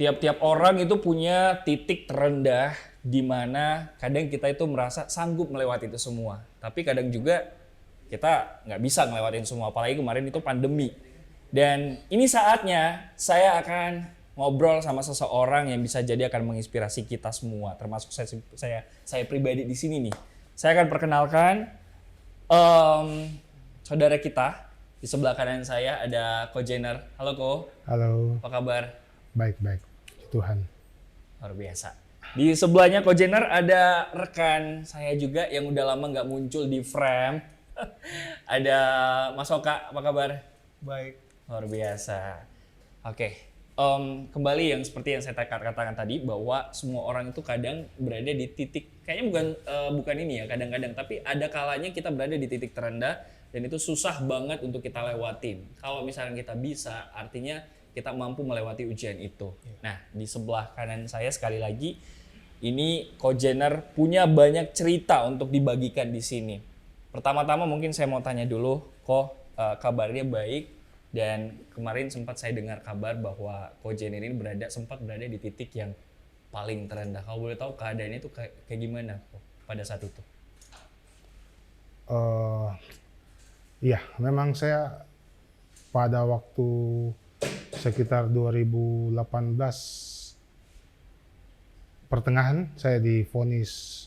Tiap-tiap orang itu punya titik terendah di mana kadang kita itu merasa sanggup melewati itu semua. Tapi kadang juga kita nggak bisa ngelewatin semua, apalagi kemarin itu pandemi. Dan ini saatnya saya akan ngobrol sama seseorang yang bisa jadi akan menginspirasi kita semua, termasuk saya pribadi di sini nih. Saya akan perkenalkan saudara kita. Di sebelah kanan saya ada Ko Jenner. Halo Ko. Halo. Apa kabar? Baik-baik. Tuhan. Luar biasa. Di sebelahnya Ko Jenner ada rekan saya juga yang udah lama nggak muncul di frame. Ada Mas Oka. Apa kabar? Baik. Luar biasa. Oke. Kembali yang seperti yang saya katakan tadi bahwa semua orang itu kadang berada di titik kayaknya bukan ini ya kadang-kadang, tapi ada kalanya kita berada di titik terendah dan itu susah banget untuk kita lewatin. Kalau misalnya kita bisa, artinya kita mampu melewati ujian itu. Nah, di sebelah kanan saya sekali lagi ini Ko Jenner punya banyak cerita untuk dibagikan di sini. Pertama-tama mungkin saya mau tanya dulu, Ko, kabarnya baik. Dan kemarin sempat saya dengar kabar bahwa Ko Jenner ini sempat berada di titik yang paling terendah. Kalau boleh tahu keadaannya itu kayak gimana pada saat itu? Iya, memang saya pada waktu sekitar 2018 pertengahan saya divonis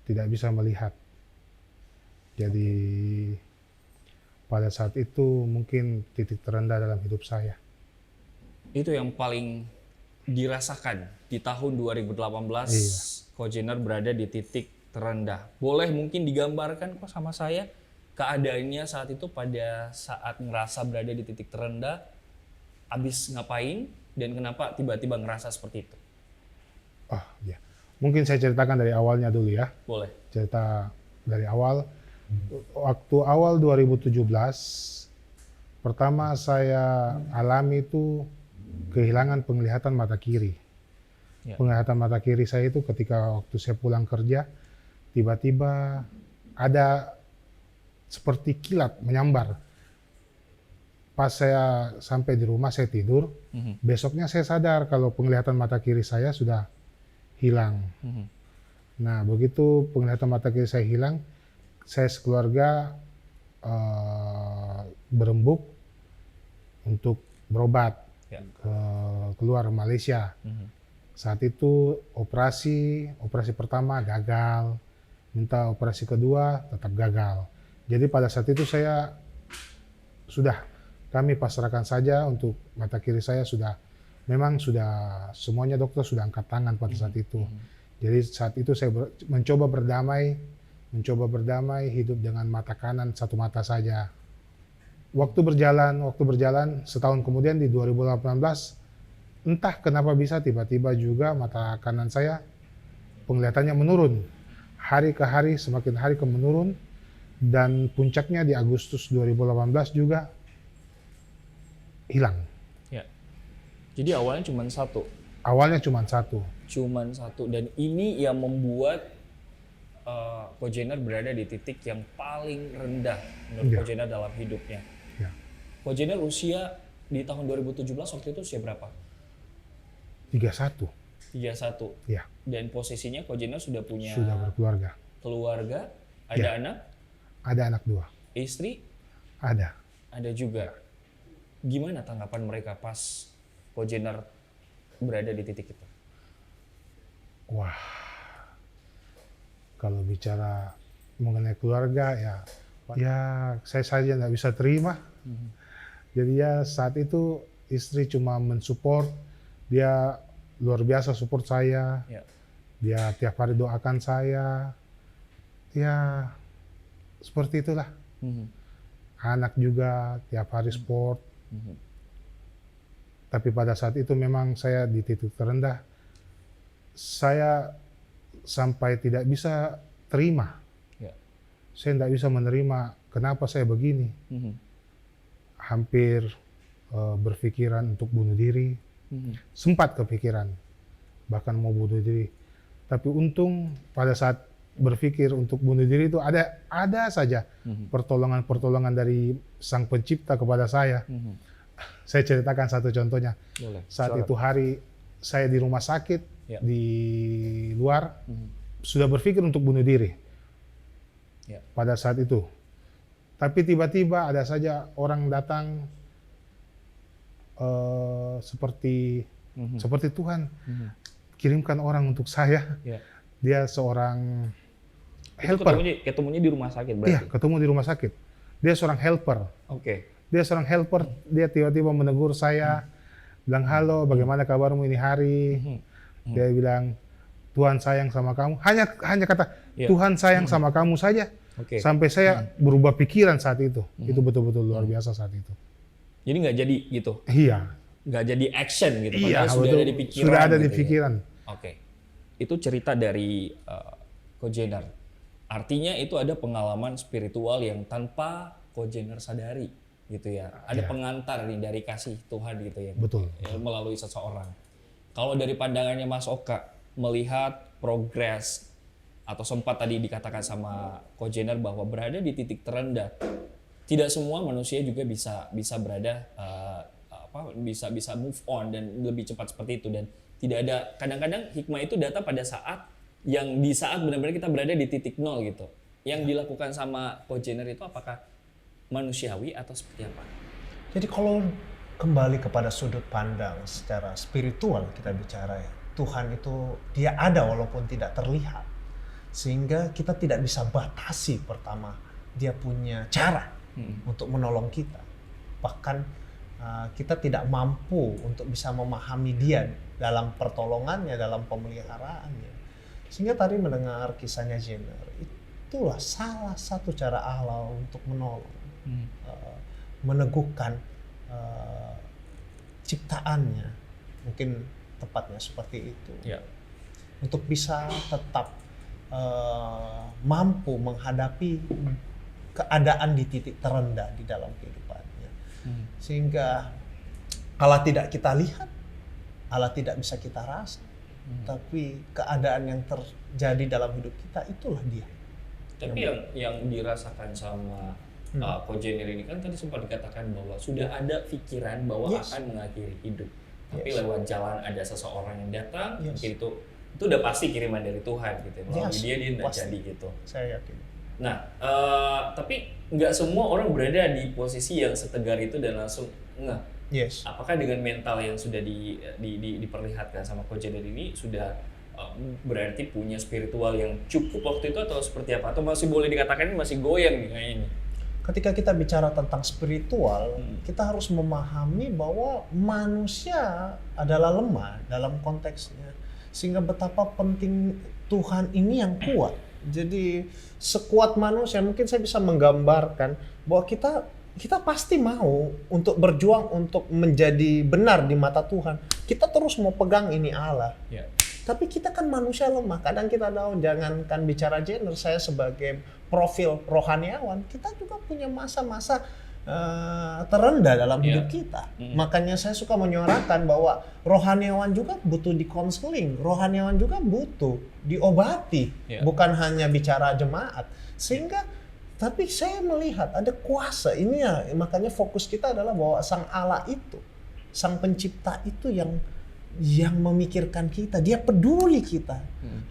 tidak bisa melihat. Jadi pada saat itu mungkin titik terendah dalam hidup saya. Itu yang paling dirasakan di tahun 2018, iya. Ko Jenner berada di titik terendah. Boleh mungkin digambarkan kok sama saya keadaannya saat itu pada saat ngerasa berada di titik terendah, habis ngapain dan kenapa tiba-tiba ngerasa seperti itu? Oh ya, mungkin saya ceritakan dari awalnya dulu ya. Boleh. Cerita dari awal. Waktu awal 2017, pertama saya alami itu kehilangan penglihatan mata kiri. Ya. Penglihatan mata kiri saya itu ketika waktu saya pulang kerja, tiba-tiba ada seperti kilat menyambar. Pas saya sampai di rumah, saya tidur, besoknya saya sadar kalau penglihatan mata kiri saya sudah hilang. Nah, begitu penglihatan mata kiri saya hilang, saya sekeluarga berembuk untuk berobat keluar Malaysia. Saat itu operasi pertama gagal, minta operasi kedua tetap gagal. Jadi pada saat itu kami pasrahkan saja untuk mata kiri saya memang sudah semuanya dokter sudah angkat tangan pada saat itu. Jadi saat itu saya mencoba berdamai hidup dengan mata kanan satu mata saja. Waktu berjalan setahun kemudian di 2018 entah kenapa bisa tiba-tiba juga mata kanan saya penglihatannya menurun. Hari ke hari semakin hari menurun dan puncaknya di Agustus 2018 juga hilang. Ya. Jadi awalnya cuma satu. Awalnya cuma satu. Dan ini yang membuat Ko Jenner berada di titik yang paling rendah menurut Ko Jenner dalam hidupnya. Ya. Ko Jenner usia di tahun 2017 waktu itu usia berapa? 31. Ya. Dan posisinya Ko Jenner sudah berkeluarga. Keluarga, ada anak? Ada anak 2. Istri? Ada juga. Gimana tanggapan mereka pas Ko Jenner berada di titik itu? Wah, kalau bicara mengenai keluarga ya saya saja nggak bisa terima. Jadi ya saat itu istri cuma mensupport, dia luar biasa support saya. Ya. Dia tiap hari doakan saya. Ya seperti itulah. Anak juga tiap hari support. Tapi pada saat itu memang saya di titik terendah. Saya sampai tidak bisa terima. Ya. Saya tidak bisa menerima kenapa saya begini. Hampir berpikiran untuk bunuh diri. Sempat kepikiran bahkan mau bunuh diri. Tapi untung pada saat berpikir untuk bunuh diri itu ada saja pertolongan dari Sang Pencipta kepada saya. Saya ceritakan satu contohnya. Saat itu hari saya di rumah sakit Ya. di luar sudah berpikir untuk bunuh diri Ya. pada saat itu. Tapi tiba-tiba ada saja orang datang seperti Tuhan kirimkan orang untuk saya. Ya. Dia seorang Itu helper. ketemunya di rumah sakit berarti. Iya, ketemu di rumah sakit. Dia seorang helper. Oke. Dia seorang helper. Dia tiba-tiba menegur saya, bilang, "Halo, bagaimana kabarmu ini hari?" Dia bilang, "Tuhan sayang sama kamu." Hanya kata Iya. Tuhan sayang sama kamu saja. Oke. Sampai saya berubah pikiran saat itu. Itu betul-betul luar biasa saat itu. Jadi nggak jadi gitu, Iya. nggak jadi action gitu. Iya, Padahal sudah betul. ada di pikiran. Sudah ada di gitu ya. pikiran. Oke. Itu cerita dari Ko Jenner. Artinya itu ada pengalaman spiritual yang tanpa Ko Jenner sadari gitu ya. Ada Iya. pengantar nih dari kasih Tuhan gitu ya. Betul. Ya, melalui seseorang. Kalau dari pandangannya Mas Oka melihat progres atau sempat tadi dikatakan sama Ko Jenner bahwa berada di titik terendah, tidak semua manusia juga bisa berada bisa move on dan lebih cepat seperti itu, dan tidak ada, kadang-kadang hikmah itu datang pada saat benar-benar kita berada di titik nol gitu. Yang dilakukan sama Ko Jenner itu apakah manusiawi atau seperti apa? Jadi kalau kembali kepada sudut pandang secara spiritual kita bicara ya, Tuhan itu dia ada walaupun tidak terlihat. Sehingga kita tidak bisa batasi pertama dia punya cara untuk menolong kita. Bahkan kita tidak mampu untuk bisa memahami dia dalam pertolongannya, dalam pemeliharaannya. Sehingga tadi mendengar kisahnya Jenner, itulah salah satu cara Allah untuk menolong, meneguhkan ciptaannya, mungkin tepatnya seperti itu, Ya. untuk bisa tetap mampu menghadapi keadaan di titik terendah di dalam kehidupannya. Sehingga Allah tidak kita lihat, Allah tidak bisa kita rasa, tapi keadaan yang terjadi dalam hidup kita itulah dia. Tapi yang dirasakan sama Ko Jenner ini kan tadi sempat dikatakan bahwa sudah ada pikiran bahwa Yes. akan mengakhiri hidup. Tapi Yes. lewat jalan ada seseorang yang datang, Yes. mungkin itu udah pasti kiriman dari Tuhan gitu. Melalui Yes, dia tidak pasti. jadi gitu. Saya yakin. Nah, tapi nggak semua orang berada di posisi yang setegar itu dan langsung ngeh. Yes. Apakah dengan mental yang sudah diperlihatkan sama Ko Jenner ini sudah berarti punya spiritual yang cukup waktu itu atau seperti apa? Atau masih boleh dikatakan ini masih goyang nih kayak ini? Ketika kita bicara tentang spiritual, kita harus memahami bahwa manusia adalah lemah dalam konteksnya. Sehingga betapa penting Tuhan ini yang kuat. Jadi sekuat manusia, mungkin saya bisa menggambarkan bahwa kita pasti mau untuk berjuang untuk menjadi benar di mata Tuhan. Kita terus mau pegang ini Allah. Ya. Tapi kita kan manusia lemah. Kadang kita tahu, jangankan bicara Jenner, saya sebagai profil rohaniawan, kita juga punya masa-masa terendah dalam hidup kita. Makanya saya suka menyuarakan bahwa rohaniawan juga butuh dikonseling, rohaniawan juga butuh diobati, bukan hanya bicara jemaat. Sehingga tapi saya melihat ada kuasa ini ya, makanya fokus kita adalah bahwa Sang Allah itu, Sang Pencipta itu yang memikirkan kita, dia peduli kita.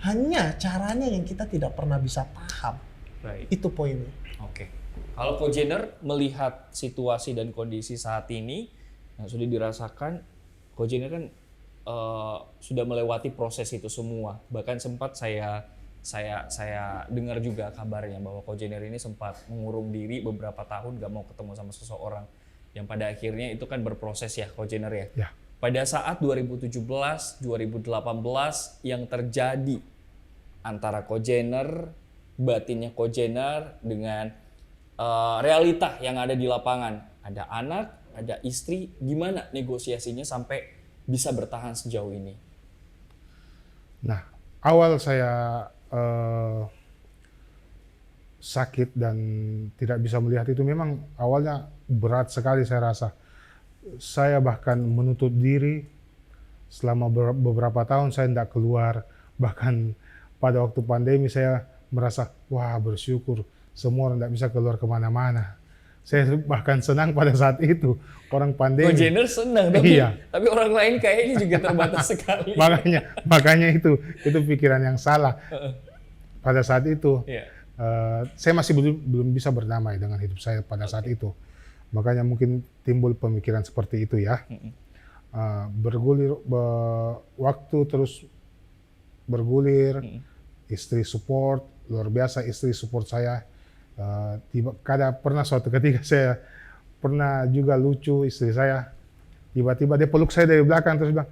Hanya caranya yang kita tidak pernah bisa paham. Baik. Itu poinnya. Oke. Kalau Ko Jenner melihat situasi dan kondisi saat ini yang sudah dirasakan, Ko Jenner kan sudah melewati proses itu semua. Bahkan sempat saya dengar juga kabarnya bahwa Ko Jenner ini sempat mengurung diri beberapa tahun, gak mau ketemu sama seseorang. Yang pada akhirnya itu kan berproses ya Ko Jenner ya. Ya. Pada saat 2017, 2018 yang terjadi antara Ko Jenner, batinnya Ko Jenner dengan realita yang ada di lapangan. Ada anak, ada istri, gimana negosiasinya sampai bisa bertahan sejauh ini? Nah, awal saya sakit dan tidak bisa melihat itu memang awalnya berat sekali saya rasa. Saya bahkan menutup diri selama beberapa tahun, saya tidak keluar. Bahkan pada waktu pandemi saya merasa, wah bersyukur semua orang tidak bisa keluar kemana-mana. Saya bahkan senang pada saat itu orang pandemi. Jenner senang, tapi Iya. tapi orang lain kayaknya juga terbatas sekali. Makanya itu pikiran yang salah pada saat itu. Iya. Saya masih belum bisa berdamai dengan hidup saya pada saat itu. Makanya mungkin timbul pemikiran seperti itu ya. Bergulir waktu terus bergulir, istri support, luar biasa istri support saya. Pernah suatu ketika saya pernah juga lucu istri saya, tiba-tiba dia peluk saya dari belakang terus bilang,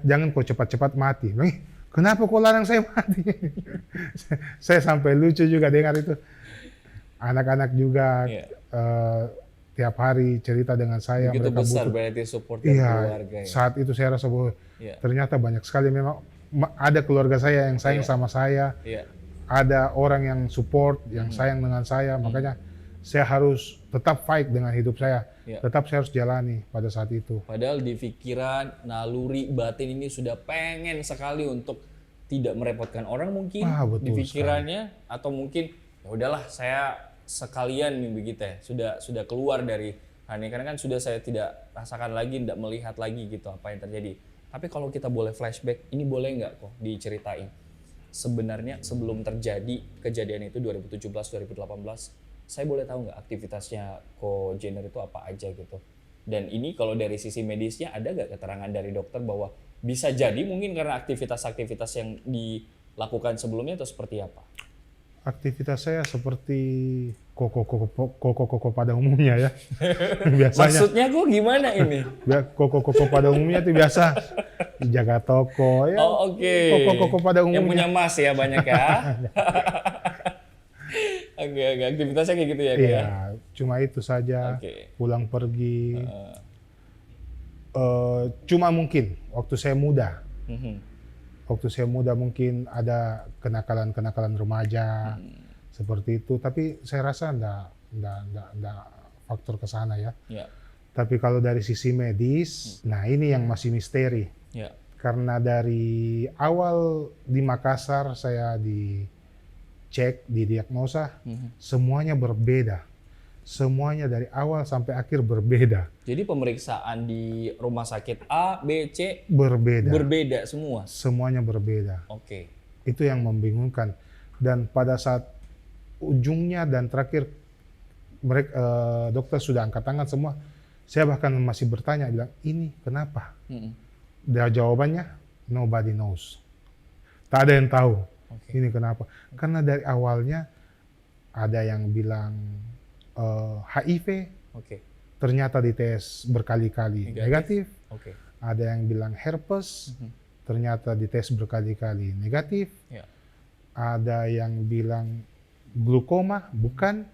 jangan kau cepat-cepat mati. Bilang, kenapa kau larang saya mati? Saya sampai lucu juga dengar itu. Anak-anak juga tiap hari cerita dengan saya. Begitu mereka besar butuh. berarti support dari keluarga ya. Saat itu saya rasa bahwa ternyata banyak sekali memang ada keluarga saya yang sayang sama saya. Ada orang yang support, yang sayang dengan saya. Makanya saya harus tetap fight dengan hidup saya. Tetap saya harus jalani pada saat itu. Padahal di pikiran, naluri, batin ini sudah pengen sekali untuk tidak merepotkan orang mungkin di pikirannya sekali. Atau mungkin ya udahlah saya sekalian nih begitu ya. Sudah keluar dari ini karena kan sudah saya tidak rasakan lagi, tidak melihat lagi gitu apa yang terjadi. Tapi kalau kita boleh flashback, ini boleh nggak kok diceritain? Sebenarnya sebelum terjadi kejadian itu 2017-2018, saya boleh tahu nggak aktivitasnya Ko Jenner itu apa aja gitu? Dan ini kalau dari sisi medisnya ada nggak keterangan dari dokter bahwa bisa jadi mungkin karena aktivitas-aktivitas yang dilakukan sebelumnya atau seperti apa? Aktivitas saya seperti koko pada umumnya ya. Biasanya. Maksudnya kok gimana ini? Koko pada umumnya itu biasa jaga toko ya. Oh oke. Koko pada umumnya. Yang punya emas ya banyak ya. Oke, aktivitasnya kayak gitu ya? Iya, cuma itu saja. Pulang pergi. Cuma mungkin waktu saya muda. Waktu saya muda mungkin ada kenakalan-kenakalan remaja seperti itu, tapi saya rasa enggak faktor ke sana ya. Tapi kalau dari sisi medis, nah ini yang masih misteri. Karena dari awal di Makassar saya dicek, didiagnosa, semuanya berbeda. Semuanya dari awal sampai akhir berbeda. Jadi pemeriksaan di rumah sakit A, B, C berbeda. Berbeda semua? Semuanya berbeda. Oke. Itu yang membingungkan. Dan pada saat ujungnya dan terakhir dokter sudah angkat tangan semua, saya bahkan masih bertanya, bilang ini kenapa? Dan jawabannya, nobody knows. Tak ada yang tahu ini kenapa. Karena dari awalnya ada yang bilang HIV, ternyata dites berkali-kali negatif. Ada yang bilang herpes, ternyata dites berkali-kali negatif. Ada yang bilang glukoma, bukan.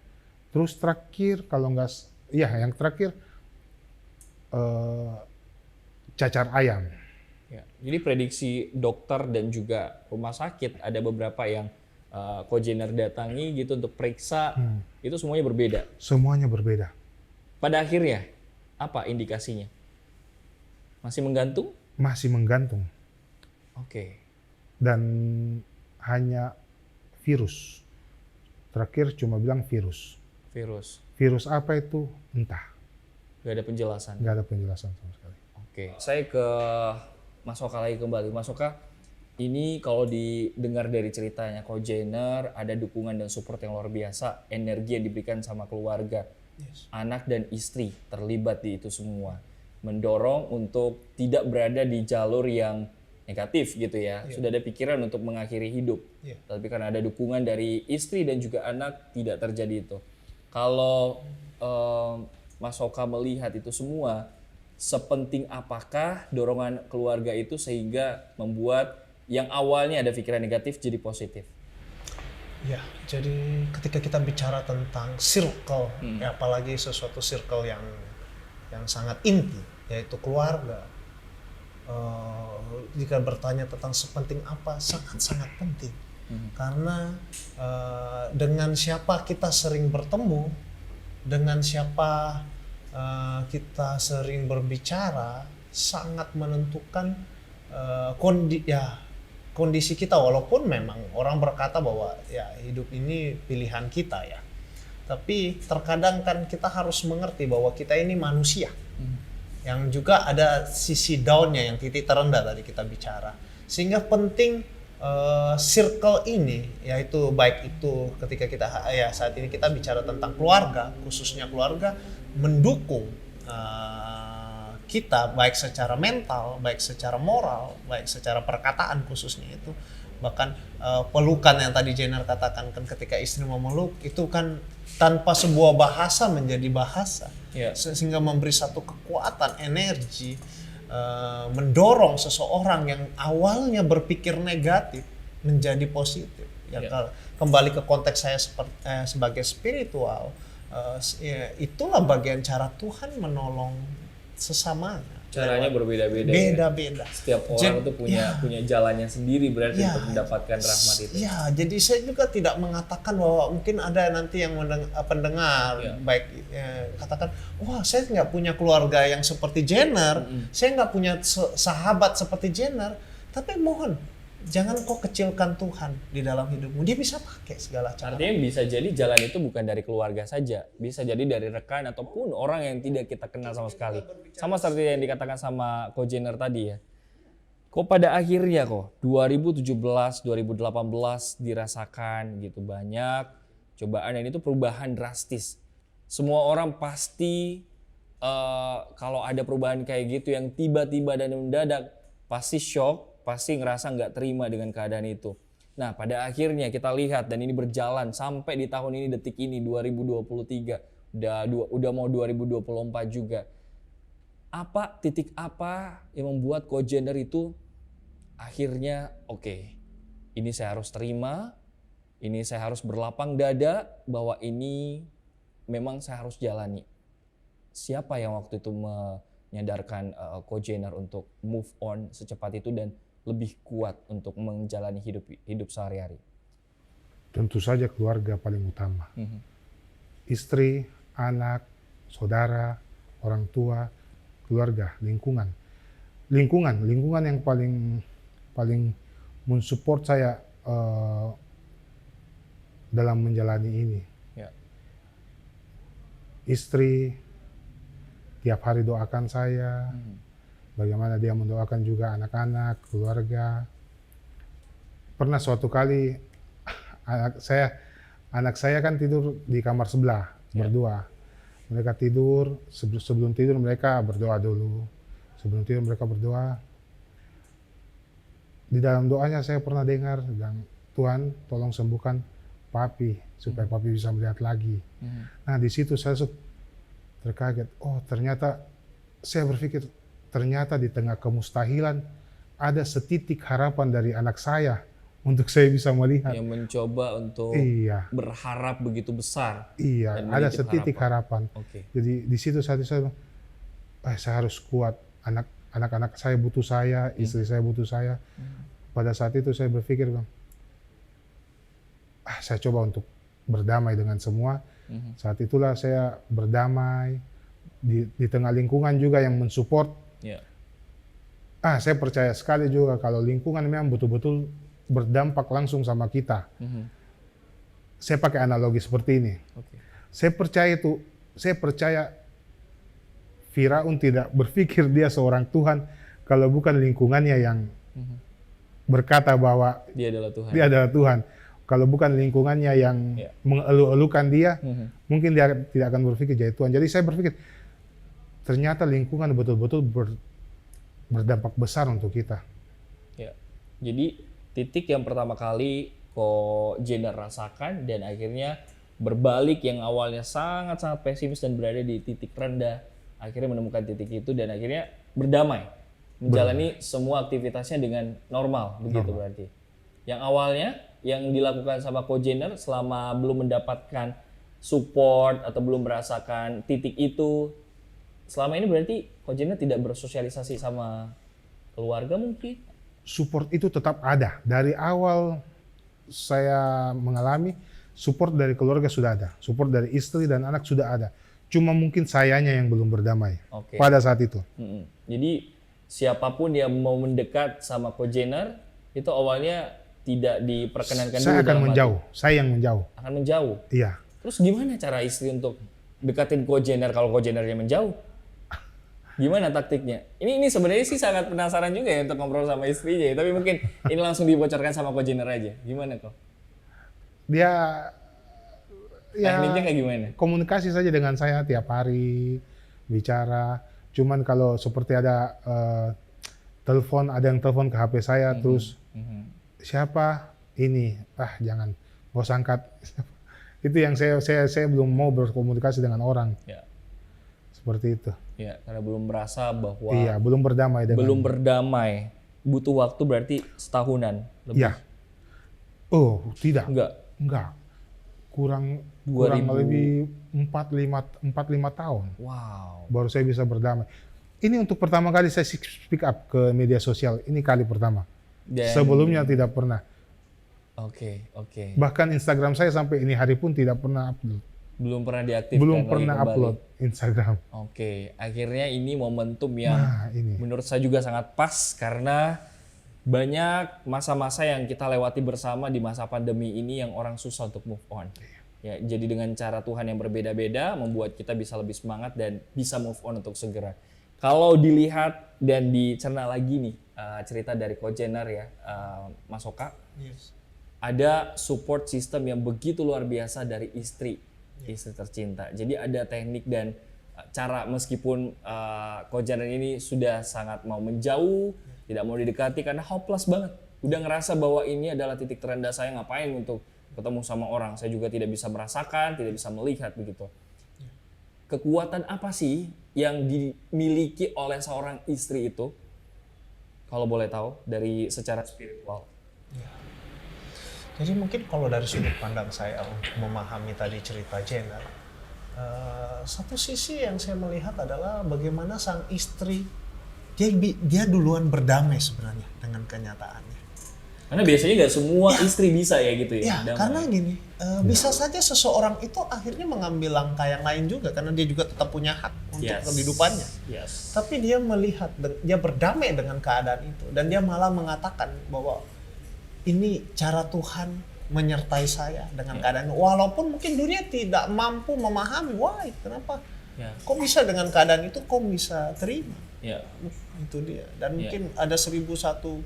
Terus terakhir, kalau nggak, ya yang terakhir cacar ayam. Jadi prediksi dokter dan juga rumah sakit ada beberapa yang Ko Jenner datangi gitu untuk periksa, itu semuanya berbeda? Semuanya berbeda. Pada akhirnya, apa indikasinya? Masih menggantung? Masih menggantung. Dan hanya virus. Terakhir cuma bilang virus. Virus apa itu? Entah. Gak ada penjelasan? Gak ada penjelasan sama sekali. Saya ke Mas Oka lagi kembali. Mas Oka, ini kalau didengar dari ceritanya Ko Jenner, ada dukungan dan support yang luar biasa, energi yang diberikan sama keluarga, anak dan istri terlibat di itu semua, mendorong untuk tidak berada di jalur yang negatif gitu ya. Sudah ada pikiran untuk mengakhiri hidup, tapi karena ada dukungan dari istri dan juga anak, tidak terjadi itu. Kalau Mas Oka melihat itu semua, sepenting apakah dorongan keluarga itu sehingga membuat yang awalnya ada pikiran negatif jadi positif? Ya, jadi ketika kita bicara tentang circle, ya apalagi sesuatu circle yang sangat inti, yaitu keluarga. Jika bertanya tentang sepenting apa, sangat-sangat penting. Karena dengan siapa kita sering bertemu, dengan siapa kita sering berbicara, sangat menentukan kondisi kita, walaupun memang orang berkata bahwa ya hidup ini pilihan kita ya. Tapi terkadang kan kita harus mengerti bahwa kita ini manusia. Yang juga ada sisi down-nya, yang titik terendah tadi kita bicara. Sehingga penting circle ini, yaitu baik itu ketika kita saat ini kita bicara tentang keluarga, khususnya keluarga, mendukung kita baik secara mental, baik secara moral, baik secara perkataan khususnya itu. Bahkan pelukan yang tadi Jenner katakan kan, ketika istri memeluk itu kan tanpa sebuah bahasa menjadi bahasa, sehingga memberi satu kekuatan, energi, mendorong seseorang yang awalnya berpikir negatif menjadi positif. Kembali ke konteks saya sebagai spiritual, itulah bagian cara Tuhan menolong sesamanya. Caranya berbeda-beda. Beda-beda. Setiap orang itu punya jalannya sendiri berarti untuk mendapatkan rahmat itu. Ya, jadi saya juga tidak mengatakan bahwa mungkin ada nanti yang pendengar baik katakan, wah saya nggak punya keluarga yang seperti Jenner, saya nggak punya sahabat seperti Jenner, tapi mohon jangan kau kecilkan Tuhan di dalam hidupmu. Dia bisa pakai segala cara. Artinya bisa jadi jalan itu bukan dari keluarga saja, bisa jadi dari rekan ataupun orang yang tidak kita kenal sama sekali. Sama seperti yang dikatakan sama Ko Jenner tadi ya. Kok pada akhirnya 2017, 2018 dirasakan gitu banyak cobaan, dan itu perubahan drastis. Semua orang pasti kalau ada perubahan kayak gitu yang tiba-tiba dan mendadak pasti shock, pasti ngerasa nggak terima dengan keadaan itu. Nah, pada akhirnya kita lihat dan ini berjalan sampai di tahun ini, detik ini 2023, udah mau 2024 juga. Titik apa yang membuat Ko Jenner itu akhirnya oke, ini saya harus terima, ini saya harus berlapang dada bahwa ini memang saya harus jalani. Siapa yang waktu itu menyadarkan Ko Jenner untuk move on secepat itu dan lebih kuat untuk menjalani hidup sehari-hari? Tentu saja keluarga paling utama. Istri, anak, saudara, orang tua, keluarga, lingkungan. Lingkungan yang paling mensupport saya dalam menjalani ini. Istri tiap hari doakan saya. Bagaimana dia mendoakan juga anak-anak, keluarga. Pernah suatu kali anak saya kan tidur di kamar sebelah berdua. Mereka tidur, sebelum tidur mereka berdoa dulu. Sebelum tidur mereka berdoa. Di dalam doanya saya pernah dengar, Tuhan tolong sembuhkan papi supaya papi bisa melihat lagi. Nah di situ saya terkaget. Oh ternyata saya berpikir, ternyata di tengah kemustahilan ada setitik harapan dari anak saya untuk saya bisa melihat. Yang mencoba untuk berharap begitu besar. Iya, ada setitik harapan. Jadi di situ saat itu saya harus kuat. Anak-anak saya butuh saya, istri saya butuh saya. Pada saat itu saya berpikir, saya coba untuk berdamai dengan semua. Saat itulah saya berdamai di tengah lingkungan juga yang mensupport. Saya percaya sekali juga kalau lingkungan memang betul-betul berdampak langsung sama kita. Saya pakai analogi seperti ini. Saya percaya Firaun tidak berpikir dia seorang Tuhan kalau bukan lingkungannya yang berkata bahwa dia adalah Tuhan. Kalau bukan lingkungannya yang mengeluh-elukan dia, mungkin dia tidak akan berpikir jadi Tuhan. Jadi saya berpikir, ternyata lingkungan betul-betul berdampak besar untuk kita. Jadi titik yang pertama kali Ko Jenner rasakan dan akhirnya berbalik, yang awalnya sangat-sangat pesimis dan berada di titik rendah, akhirnya menemukan titik itu dan akhirnya berdamai, menjalani semua aktivitasnya dengan normal, begitu berarti. Yang awalnya yang dilakukan sama Ko Jenner selama belum mendapatkan support atau belum merasakan titik itu, selama ini berarti Ko Jenner tidak bersosialisasi sama keluarga mungkin? Support itu tetap ada. Dari awal saya mengalami, support dari keluarga sudah ada. Support dari istri dan anak sudah ada. Cuma mungkin sayanya yang belum berdamai pada saat itu. Jadi siapapun yang mau mendekat sama Ko Jenner, itu awalnya tidak diperkenankan saya dulu. Akan menjauh. Saya yang menjauh. Akan menjauh? Iya. Terus gimana cara istri untuk dekatin Ko-Jenner kalau Ko-Jennernya menjauh? Gimana taktiknya? Ini sebenarnya sih sangat penasaran juga ya untuk ngobrol sama istrinya. Tapi mungkin ini langsung dibocorkan sama Ko-Jenner aja. Gimana kok? Dia Tekniknya kayak gimana? komunikasi saja dengan saya tiap hari, bicara. Cuman kalau seperti ada telepon, ada yang telepon ke HP saya, terus siapa ini? Jangan, gak usah angkat. Itu yang saya belum mau berkomunikasi dengan orang. Ya. Seperti itu. Ya, karena belum merasa bahwa Iya, belum berdamai dengan. belum berdamai. Butuh waktu berarti setahunan lebih. Iya. Oh, tidak. Enggak. Kurang 2000. lebih 4-5 tahun. Wow. Baru saya bisa berdamai. Ini untuk pertama kali saya speak up ke media sosial. Ini kali pertama. Sebelumnya tidak pernah. Oke. Bahkan Instagram saya sampai ini hari pun tidak pernah upload. Belum pernah diaktifkan. Belum lagi pernah kembali. upload Instagram. Oke, akhirnya ini momentum yang ini. menurut saya juga sangat pas karena banyak masa-masa yang kita lewati bersama di masa pandemi ini yang orang susah untuk move on. Ya, jadi dengan cara Tuhan yang berbeda-beda membuat kita bisa lebih semangat dan bisa move on untuk segera. Kalau dilihat dan dicerna lagi nih cerita dari Ko-Jenner ya, Mas Oka, ada support system yang begitu luar biasa dari istri tercinta. Jadi ada teknik dan cara meskipun Ko-Jenner ini sudah sangat mau menjauh, tidak mau didekati karena hopeless banget. Udah ngerasa bahwa ini adalah titik terendah saya, ngapain untuk ketemu sama orang. Saya juga tidak bisa merasakan, tidak bisa melihat begitu. Kekuatan apa sih yang dimiliki oleh seorang istri itu? Kalau boleh tahu dari secara spiritual. Jadi mungkin kalau dari sudut pandang saya untuk memahami tadi cerita Jenner, satu sisi yang saya melihat adalah bagaimana sang istri dia duluan berdamai sebenarnya dengan kenyataannya. Karena biasanya nggak semua istri bisa ya gitu ya. Ya, karena gini, bisa saja seseorang itu akhirnya mengambil langkah yang lain juga karena dia juga tetap punya hak untuk kehidupannya. Tapi dia melihat, dia berdamai dengan keadaan itu dan dia malah mengatakan bahwa ini cara Tuhan menyertai saya dengan keadaan. Walaupun mungkin dunia tidak mampu memahami, why, kenapa? Kok bisa dengan keadaan itu, kok bisa terima? Itu dia. Dan mungkin ada 1001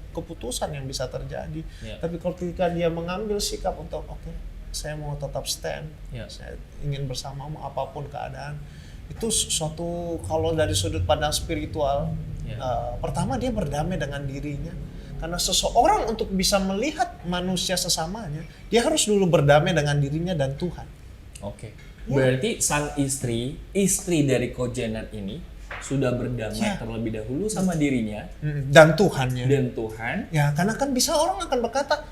keputusan yang bisa terjadi. Tapi ketika dia mengambil sikap untuk oke, saya mau tetap stand, saya ingin bersamamu apapun keadaan. Itu suatu, kalau dari sudut pandang spiritual, pertama dia berdamai dengan dirinya. Karena seseorang untuk bisa melihat manusia sesamanya, dia harus dulu berdamai dengan dirinya dan Tuhan. Oke. Berarti sang istri dari Ko-Jenner ini sudah berdamai terlebih dahulu sama dirinya dan Tuhannya. Dan Tuhan. Ya, karena kan bisa orang akan berkata,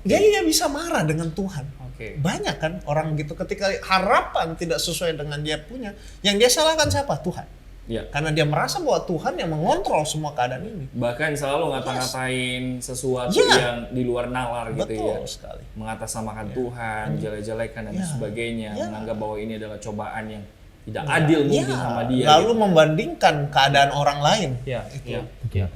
dia bisa marah dengan Tuhan. Banyak kan orang gitu ketika harapan tidak sesuai dengan dia punya, yang dia salahkan siapa? Tuhan. Karena dia merasa bahwa Tuhan yang mengontrol semua keadaan ini. Bahkan selalu ngata-ngatain sesuatu yang di luar nalar gitu ya. Betul sekali. Mengatasnamakan Tuhan, jelek-jelekan dan sebagainya, menganggap bahwa ini adalah cobaan yang tidak adil mungkin sama dia. Lalu membandingkan keadaan orang lain.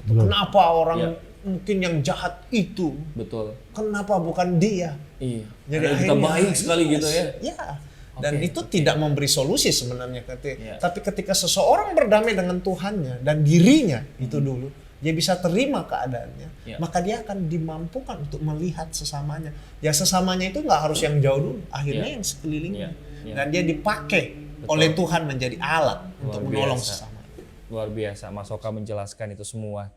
Kenapa orang mungkin yang jahat itu? Betul. Kenapa bukan dia? Jadi kita baik sekali gitu ya. Dan itu tidak memberi solusi sebenarnya. Tapi ketika seseorang berdamai dengan Tuhannya dan dirinya itu dulu, dia bisa terima keadaannya, maka dia akan dimampukan untuk melihat sesamanya. Ya sesamanya itu nggak harus yang jauh dulu, akhirnya yang sekelilingnya. Dan dia dipakai oleh Tuhan menjadi alat untuk menolong sesama. Luar biasa, Mas Oka menjelaskan itu semua.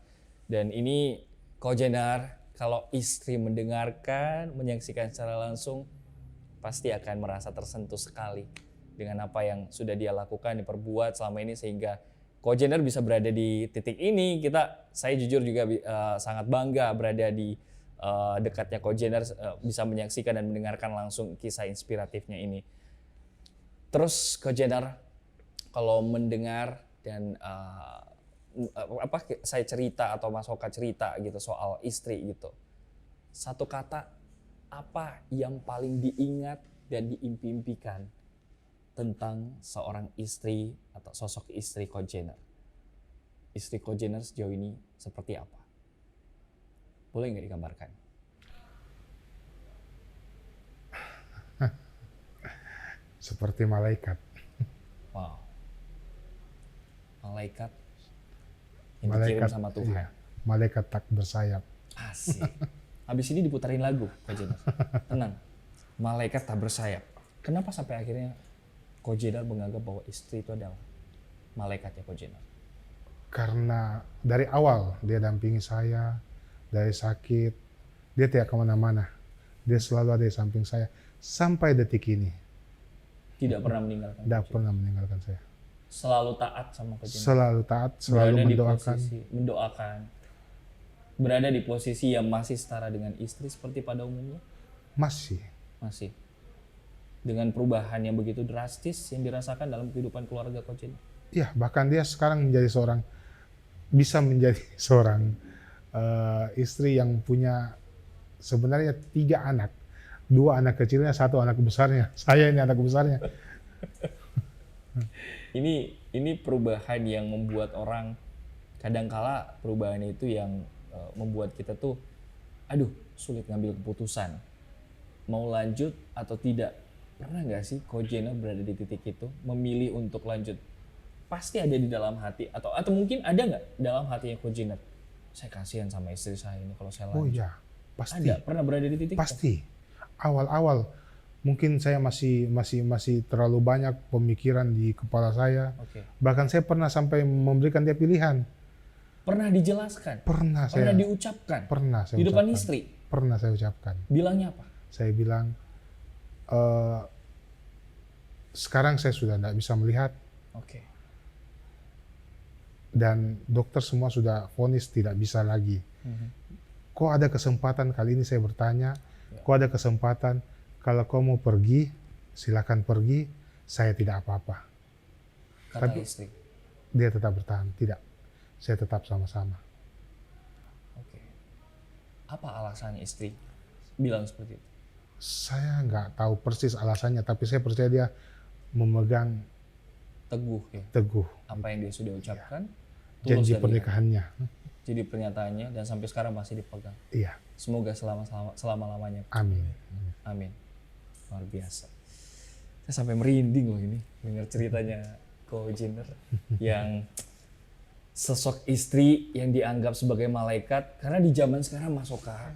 Dan ini Ko-Jenner, kalau istri mendengarkan, menyaksikan secara langsung, pasti akan merasa tersentuh sekali dengan apa yang sudah dia lakukan, diperbuat selama ini sehingga Ko-Jenner bisa berada di titik ini. Saya jujur juga sangat bangga berada di dekatnya Ko-Jenner, bisa menyaksikan dan mendengarkan langsung kisah inspiratifnya ini. Terus Ko-Jenner kalau mendengar dan saya cerita atau Mas Oka cerita gitu soal istri gitu, satu kata apa yang paling diingat dan diimpi-impikan tentang seorang istri atau sosok istri Ko-Jenner? Istri Ko-Jenner sejauh ini seperti apa? Boleh nggak digambarkan? seperti malaikat. Wow. Malaikat yang dikirim sama Tuhan. Iya, malaikat tak bersayap. Asik. Habis ini diputarin lagu, Ko Jenner. Tenang. Malaikat tak bersayap. Kenapa sampai akhirnya Ko Jenner menganggap bahwa istri itu adalah malaikatnya Ko Jenner? Karena dari awal dia dampingi saya, dari sakit, dia tidak kemana-mana. Dia selalu ada di samping saya, sampai detik ini. Tidak pernah meninggalkan. Tidak pernah meninggalkan saya. Selalu taat sama Ko Jenner. Selalu taat, selalu Berada mendoakan. mendoakan. Berada di posisi yang masih setara dengan istri seperti pada umumnya? Masih. Masih. Dengan perubahan yang begitu drastis yang dirasakan dalam kehidupan keluarga Ko Jenner? Ya, bahkan dia sekarang bisa menjadi seorang istri yang punya sebenarnya 3 anak. 2 anak kecilnya, 1 anak besarnya. Saya ini anak besarnya. Ini perubahan yang membuat orang, kadangkala perubahan itu yang membuat kita tuh, aduh, sulit ngambil keputusan. Mau lanjut atau tidak. Pernah nggak sih Ko Jenner berada di titik itu, memilih untuk lanjut? Pasti ada di dalam hati, atau mungkin ada nggak dalam hatinya Ko Jenner? Saya kasihan sama istri saya ini kalau saya lanjut. Oh iya, pasti. Ada, pernah berada di titik Pasti. Awal-awal mungkin saya masih terlalu banyak pemikiran di kepala saya. Oke. Bahkan saya pernah sampai memberikan dia pilihan. Pernah dijelaskan? Pernah Diucapkan? Pernah saya Di depan ucapkan. istri? Pernah saya ucapkan. Bilangnya apa? Saya bilang, sekarang saya sudah tidak bisa melihat Oke. dan dokter semua sudah vonis tidak bisa lagi. Kok ada kesempatan kali ini saya bertanya, kok ada kesempatan kalau kau mau pergi, silakan pergi, saya tidak apa-apa. Kata Tapi istri. dia tetap bertahan, tidak. Saya tetap sama-sama. Oke. Apa alasannya istri bilang seperti itu? Saya nggak tahu persis alasannya, tapi saya percaya dia memegang Teguh ya. teguh Apa yang dia sudah ucapkan. tulus janji dari pernikahannya. Jadi pernyataannya dan sampai sekarang masih dipegang. Iya, Semoga selama-lamanya. amin. Amin. Luar biasa. Saya sampai merinding loh ini dengar ceritanya Ko Jenner yang sosok istri yang dianggap sebagai malaikat, karena di zaman sekarang Masoka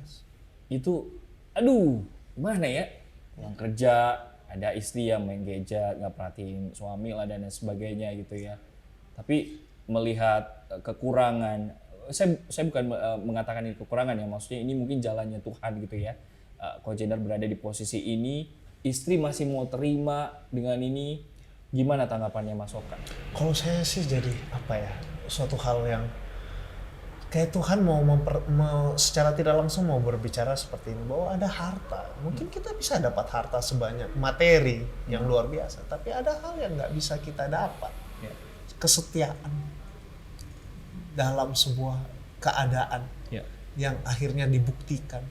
itu aduh gimana ya, pulang kerja ada istri yang main gadget, nggak perhatiin suami lah dan sebagainya gitu ya. Tapi melihat kekurangan, saya bukan mengatakan ini kekurangan ya, maksudnya ini mungkin jalannya Tuhan gitu ya. Ko Jenner berada di posisi ini, istri masih mau terima dengan ini, gimana tanggapannya Mas Oka? Kalau saya sih jadi apa ya, suatu hal yang kayak Tuhan mau secara tidak langsung mau berbicara seperti ini, bahwa ada harta. Mungkin kita bisa dapat harta sebanyak materi yang luar biasa, tapi ada hal yang nggak bisa kita dapat. Ya. Kesetiaan dalam sebuah keadaan Ya. yang akhirnya dibuktikan,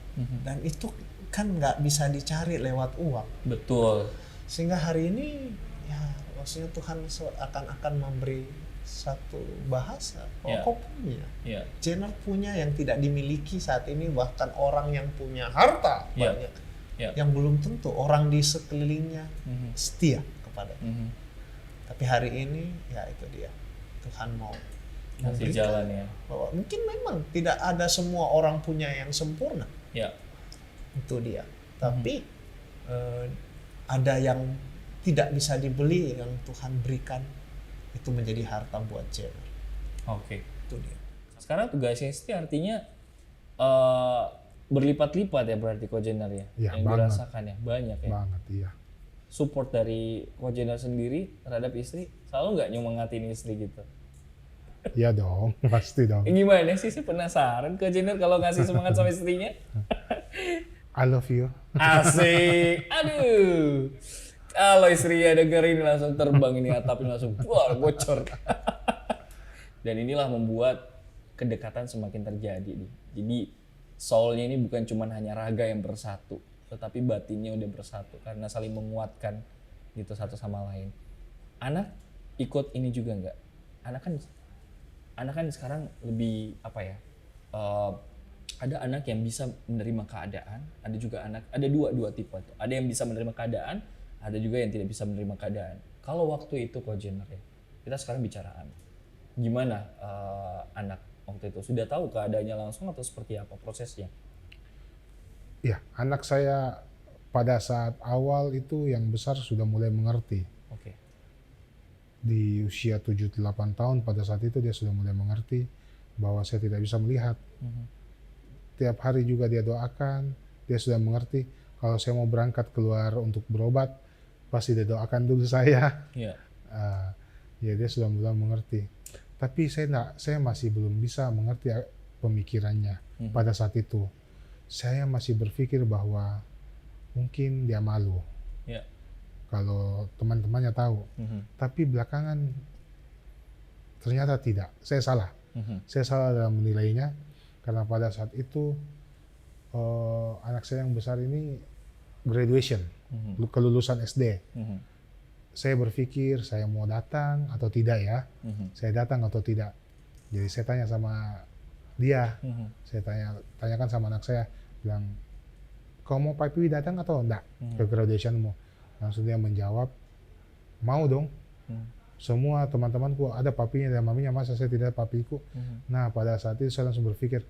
dan itu kan nggak bisa dicari lewat uang. Betul. Sehingga hari ini ya maksudnya Tuhan akan memberi satu bahasa. Ya. Kok punya? Ya. Jenner punya yang tidak dimiliki saat ini, bahkan orang yang punya harta Ya. banyak Ya. yang belum tentu orang di sekelilingnya setia kepada. Tapi hari ini ya itu dia, Tuhan mau Masih memberikan jalan ya. bahwa mungkin memang tidak ada semua orang punya yang sempurna, Ya. itu dia. Tapi ada yang tidak bisa dibeli yang Tuhan berikan, itu menjadi harta buat Jenner. Oke. Itu dia. Sekarang tugasnya istri artinya berlipat-lipat ya berarti Ko Jenner ya, Ya, yang banget. dirasakan ya, banyak ya. Banget, iya. Support dari Ko Jenner sendiri terhadap istri, selalu nggak nyemangatin istri gitu? Iya dong, pasti dong. Gimana sih, saya penasaran Ko Jenner kalau ngasih semangat sama istrinya. I love you. Asik, aduh. Kalau istrinya dengerin langsung terbang ini atapnya langsung wah bocor. Dan inilah membuat kedekatan semakin terjadi nih. Jadi soulnya ini bukan cuma hanya raga yang bersatu, tetapi batinnya udah bersatu karena saling menguatkan gitu satu sama lain. Anak ikut ini juga nggak? Anak kan sekarang lebih apa ya? Ada anak yang bisa menerima keadaan, ada juga ada dua tipe tuh. Ada yang bisa menerima keadaan, ada juga yang tidak bisa menerima keadaan. Kalau waktu itu Coach Jenner ya, kita sekarang bicara anak. Gimana anak waktu itu? Sudah tahu keadaannya langsung atau seperti apa prosesnya? Ya, anak saya pada saat awal itu yang besar sudah mulai mengerti. Oke. Di usia 7-8 tahun pada saat itu dia sudah mulai mengerti bahwa saya tidak bisa melihat. Tiap hari juga dia doakan, dia sudah mengerti kalau saya mau berangkat keluar untuk berobat, pasti dia doakan dulu saya. Iya. Ya dia sudah mulai mengerti. Tapi saya masih belum bisa mengerti pemikirannya pada saat itu. Saya masih berpikir bahwa mungkin dia malu. Iya. Kalau teman-temannya tahu. Tapi belakangan ternyata tidak. Saya salah. Saya salah dalam menilainya karena pada saat itu anak saya yang besar ini graduation, kelulusan SD. Saya berpikir saya mau datang atau tidak ya. Saya datang atau tidak. Jadi saya tanya sama dia. Saya tanyakan sama anak saya, bilang, "Kau mau papi datang atau enggak ke graduationmu?" Langsung dia menjawab, "Mau dong. Semua teman-temanku ada papinya dan maminya, masa saya tidak ada papiku?" Nah, pada saat itu saya langsung berpikir,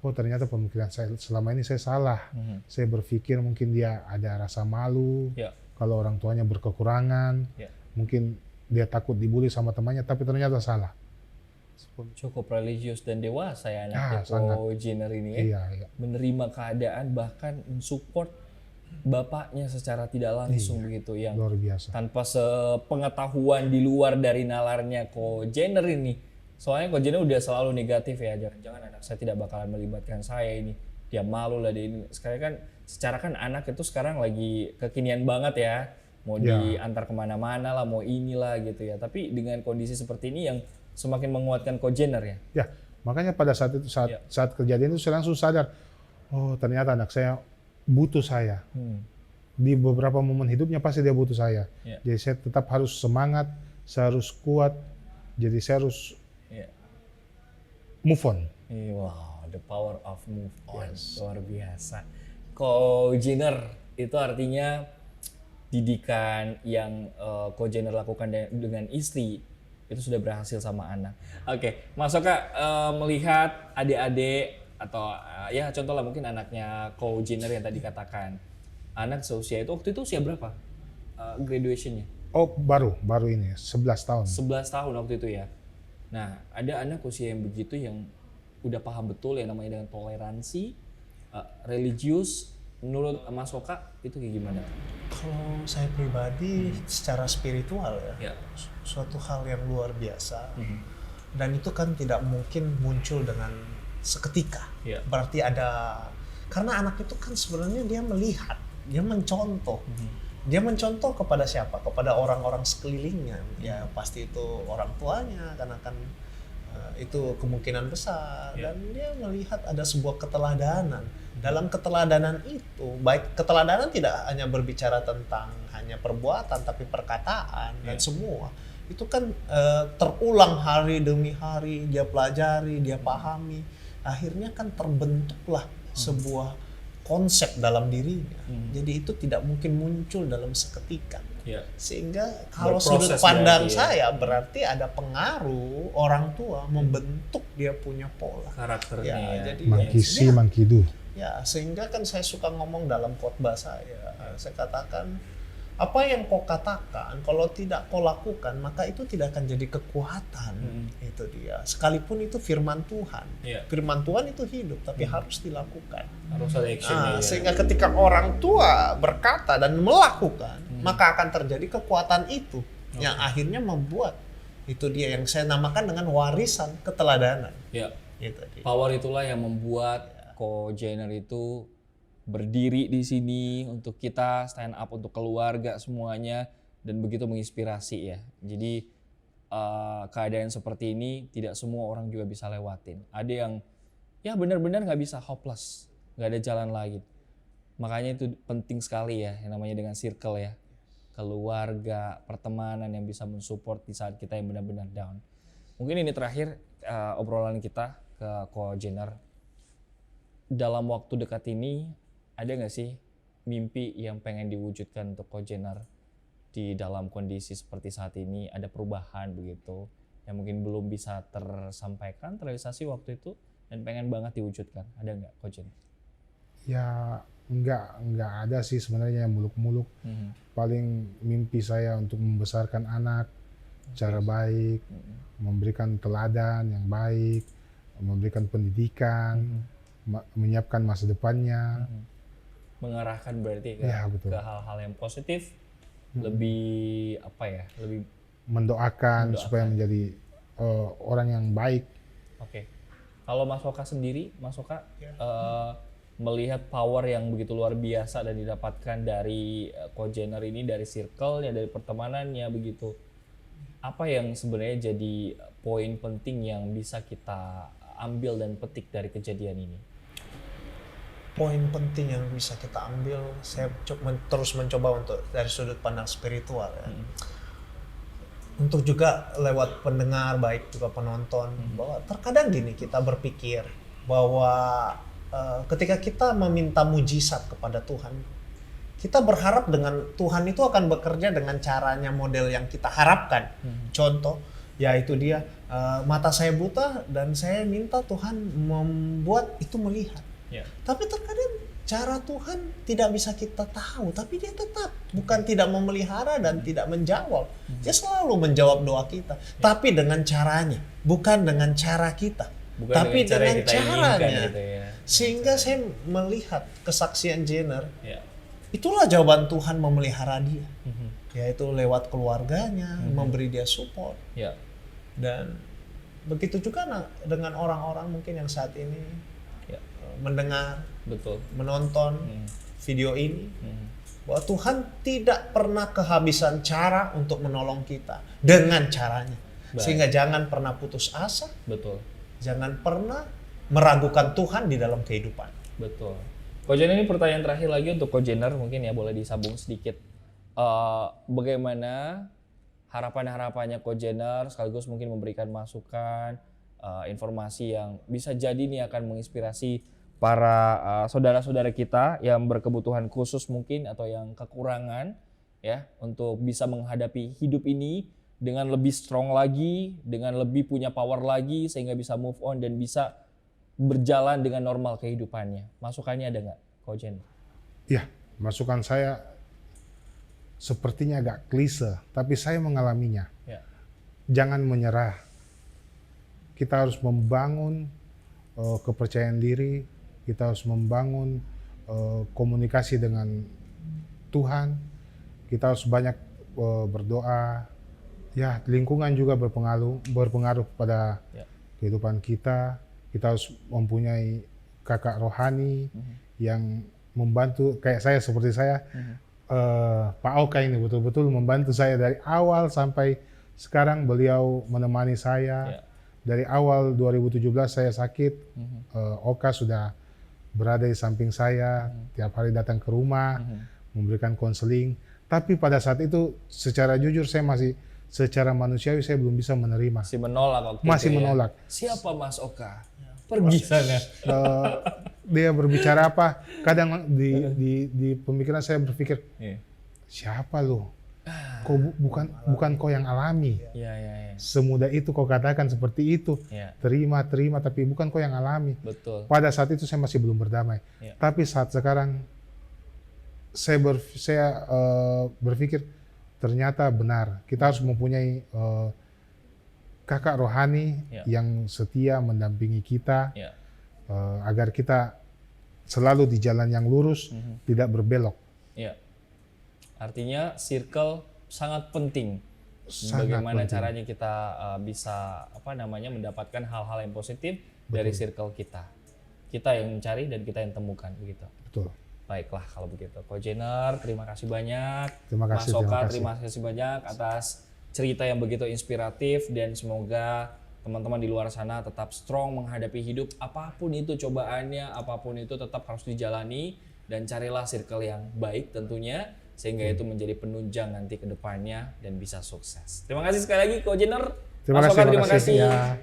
oh ternyata pemikiran saya selama ini saya salah. Saya berpikir mungkin dia ada rasa malu, kalau orang tuanya berkekurangan, mungkin dia takut dibully sama temannya, tapi ternyata salah. Cukup religius dan dewasa ya anaknya Coach Jenner ini ya. Iya. Menerima keadaan, bahkan mensupport bapaknya secara tidak langsung begitu, yang Luar biasa. tanpa sepengetahuan di luar dari nalarnya Coach Jenner ini. Soalnya Coach Jenner udah selalu negatif ya, jangan anak saya tidak bakalan melibatkan saya ini, dia malu lah dia ini. Sekarang kan secara kan anak itu sekarang lagi kekinian banget ya, mau diantar kemana-mana lah, mau inilah gitu ya. Tapi dengan kondisi seperti ini yang semakin menguatkan Coach Jenner ya. Ya, makanya pada saat itu saat kejadian itu saya langsung sadar, oh ternyata anak saya butuh saya. Di beberapa momen hidupnya pasti dia butuh saya. Jadi saya tetap harus semangat, saya harus kuat. Jadi saya harus move on. Wow, the power of move on. Luar biasa. Coach Jenner itu artinya didikan yang Coach Jenner lakukan dengan istri itu sudah berhasil sama anak. Oke, Mas Oka melihat adik-adik atau ya contoh lah mungkin anaknya Coach Jenner yang tadi katakan, anak seusia itu, waktu itu usia berapa graduationnya? Oh baru ini 11 tahun. 11 tahun waktu itu ya. Nah ada anak usia yang begitu yang udah paham betul yang namanya dengan toleransi, religius. Menurut Mas Oka itu kayak gimana? Kalau saya pribadi secara spiritual ya, suatu hal yang luar biasa. Dan itu kan tidak mungkin muncul dengan seketika. Berarti ada, karena anak itu kan sebenarnya dia melihat, dia mencontoh. Dia mencontoh kepada siapa? Kepada orang-orang sekelilingnya. Ya pasti itu orang tuanya, karena kan itu kemungkinan besar. Dan dia melihat ada sebuah keteladanan. Dalam keteladanan itu, baik keteladanan tidak hanya berbicara tentang hanya perbuatan, tapi perkataan dan semua. Itu kan terulang hari demi hari, dia pelajari, dia pahami. Akhirnya kan terbentuklah sebuah konsep dalam dirinya. Jadi itu tidak mungkin muncul dalam seketika. Sehingga kalau sudut pandang saya berarti ada pengaruh orang tua membentuk dia punya pola karakternya. Jadi Mangkisi, mangkidu. Ya, sehingga kan saya suka ngomong dalam khotbah saya. Saya katakan, apa yang kau katakan, kalau tidak kau lakukan, maka itu tidak akan jadi kekuatan. Itu dia. Sekalipun itu firman Tuhan. Firman Tuhan itu hidup, tapi harus dilakukan. Harus ada action. Sehingga ketika orang tua berkata dan melakukan, maka akan terjadi kekuatan itu. Yang akhirnya membuat, itu dia yang saya namakan dengan warisan keteladanan. Itu dia. Power itulah yang membuat Coach Jenner itu berdiri di sini untuk kita, stand up untuk keluarga semuanya, dan begitu menginspirasi ya. Jadi keadaan seperti ini tidak semua orang juga bisa lewatin. Ada yang ya benar-benar nggak bisa, hopeless, nggak ada jalan lagi. Makanya itu penting sekali ya, yang namanya dengan circle ya, keluarga, pertemanan yang bisa mensupport di saat kita yang benar-benar down. Mungkin ini terakhir obrolan kita ke Coach Jenner. Dalam waktu dekat ini ada nggak sih mimpi yang pengen diwujudkan untuk Coach Jenner di dalam kondisi seperti saat ini ada perubahan begitu yang mungkin belum bisa tersampaikan, terrealisasi waktu itu dan pengen banget diwujudkan, ada nggak Ko Jen? Ya nggak ada sih sebenarnya yang muluk-muluk. Paling mimpi saya untuk membesarkan anak cara baik, memberikan teladan yang baik, memberikan pendidikan, menyiapkan masa depannya. Mengarahkan berarti Ya, betul. ke hal-hal yang positif, lebih apa ya, lebih Mendoakan supaya menjadi orang yang baik. Oke. Kalau Mas Oka sendiri, Mas Oka melihat power yang begitu luar biasa dan didapatkan dari Ko Jenner ini, dari circle-nya, dari pertemanannya begitu. Apa yang sebenarnya jadi poin penting yang bisa kita ambil dan petik dari kejadian ini? Poin penting yang bisa kita ambil, saya terus mencoba untuk dari sudut pandang spiritual ya. Untuk juga lewat pendengar, baik juga penonton, bahwa terkadang gini kita berpikir bahwa ketika kita meminta mujizat kepada Tuhan, kita berharap dengan Tuhan itu akan bekerja dengan caranya model yang kita harapkan. Contoh, yaitu dia mata saya buta dan saya minta Tuhan membuat itu melihat. Ya. Tapi terkadang cara Tuhan tidak bisa kita tahu, tapi dia tetap bukan tidak memelihara dan tidak menjawab. Dia selalu menjawab doa kita, tapi dengan caranya, bukan dengan cara kita. Bukan tapi dengan cara yang dengan kita inginkan caranya. gitu ya. Sehingga saya melihat kesaksian Jenner, Ya. itulah jawaban Tuhan memelihara dia. Yaitu lewat keluarganya, memberi dia support. Ya. Dan begitu juga dengan orang-orang mungkin yang saat ini mendengar, Betul. menonton video ini, bahwa Tuhan tidak pernah kehabisan cara untuk menolong kita dengan caranya. Baik. Sehingga jangan pernah putus asa, Betul. jangan pernah meragukan Tuhan di dalam kehidupan. Betul. Ko Jenner, ini pertanyaan terakhir lagi untuk Ko Jenner, mungkin ya boleh disambung sedikit. Bagaimana harapan-harapannya Ko Jenner, sekaligus mungkin memberikan masukan, informasi yang bisa jadi nih akan menginspirasi para saudara-saudara kita yang berkebutuhan khusus mungkin atau yang kekurangan ya untuk bisa menghadapi hidup ini dengan lebih strong lagi, dengan lebih punya power lagi sehingga bisa move on dan bisa berjalan dengan normal kehidupannya. Masukannya ada nggak, Ko Jenner? Ya, masukan saya sepertinya agak klise, tapi saya mengalaminya. Ya. Jangan menyerah. Kita harus membangun kepercayaan diri, kita harus membangun komunikasi dengan Tuhan, kita harus banyak berdoa. Ya, lingkungan juga berpengaruh pada kehidupan kita. Kita harus mempunyai kakak rohani yang membantu, kayak saya seperti saya. Pak Oka ini betul-betul membantu saya dari awal sampai sekarang. Beliau menemani saya. Dari awal 2017 saya sakit, Oka sudah berada di samping saya, tiap hari datang ke rumah, memberikan konseling. Tapi pada saat itu secara jujur saya masih, secara manusiawi saya belum bisa menerima. Masih menolak waktu Masih itu menolak. Ya. Siapa Mas Oka? Pergi sana. Dia berbicara apa? Kadang di pemikiran saya berpikir, siapa lu? Kau bukan kau yang alami. Ya. Semudah itu kau katakan seperti itu. Ya. Terima, tapi bukan kau yang alami. Betul. Pada saat itu saya masih belum berdamai. Ya. Tapi saat sekarang saya berpikir ternyata benar. Kita harus mempunyai kakak rohani yang setia mendampingi kita agar kita selalu di jalan yang lurus, tidak berbelok. Ya. Artinya circle sangat penting. Sangat Bagaimana penting. caranya kita bisa mendapatkan hal-hal yang positif dari circle kita. Kita yang mencari dan kita yang temukan begitu. Betul. Baiklah kalau begitu. Ko Jenner, terima kasih banyak. Terima kasih. Mas Oka, terima kasih banyak atas cerita yang begitu inspiratif dan semoga teman-teman di luar sana tetap strong menghadapi hidup apapun itu cobaannya, apapun itu tetap harus dijalani dan carilah circle yang baik tentunya sehingga itu menjadi penunjang nanti ke depannya dan bisa sukses. Terima kasih sekali lagi Ko Jenner. Terima Mas kasih. Oka, terima kasih. Ya.